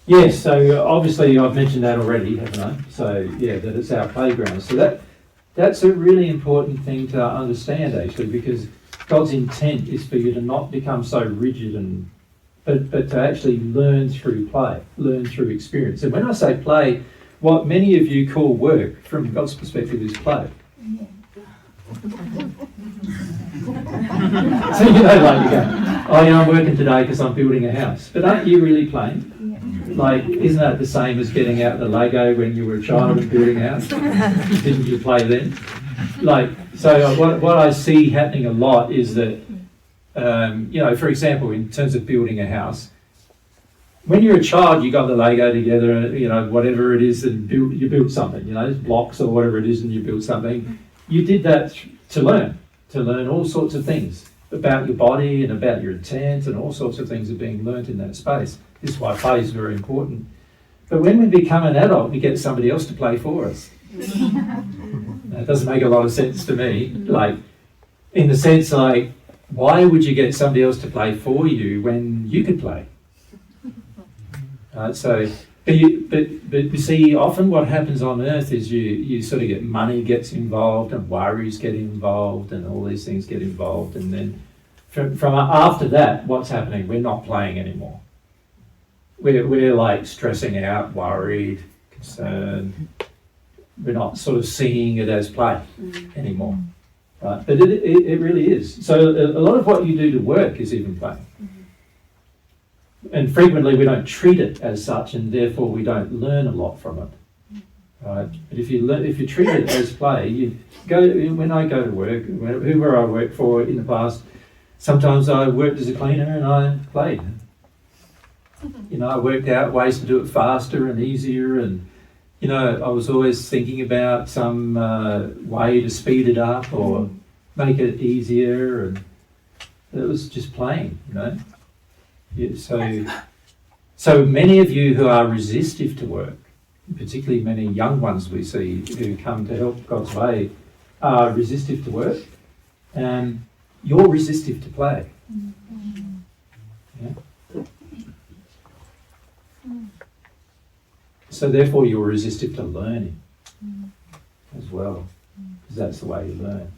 Yes, so obviously I've mentioned that already, haven't I? So yeah, that it's our playground. So that's a really important thing to understand actually, because God's intent is for you to not become so rigid but to actually learn through play, learn through experience. And when I say play, what many of you call work from God's perspective is play. So you go, oh yeah, I'm working today because I'm building a house. But aren't you really playing? Like, isn't that the same as getting out the Lego when you were a child and building a house? Didn't you play then? Like, so what I see happening a lot is that, for example, in terms of building a house, when you're a child, you got the Lego together, whatever it is, and you built something, blocks or whatever it is, and you built something. You did that to learn all sorts of things about your body and about your intent, and all sorts of things are being learnt in that space. This is why play is very important. But when we become an adult, we get somebody else to play for us. That doesn't make a lot of sense to me. Like, in the sense, like, why would you get somebody else to play for you when you could play? But you see, often what happens on earth is you sort of get money gets involved, and worries get involved, and all these things get involved, and then from after that, what's happening? We're not playing anymore. We're like stressing out, worried, concerned. We're not sort of seeing it as play anymore, right? But it really is. So a lot of what you do to work is even play. And frequently we don't treat it as such, and therefore we don't learn a lot from it. Right? But if you treat it as play, when I go to work, whoever I worked for in the past, sometimes I worked as a cleaner and I played. I worked out ways to do it faster and easier, and I was always thinking about some way to speed it up or make it easier, and it was just playing, Yeah, so many of you who are resistive to work, particularly many young ones we see who come to help God's way, are resistive to work, and you're resistive to play. Yeah? So therefore you're resistive to learning as well, because that's the way you learn.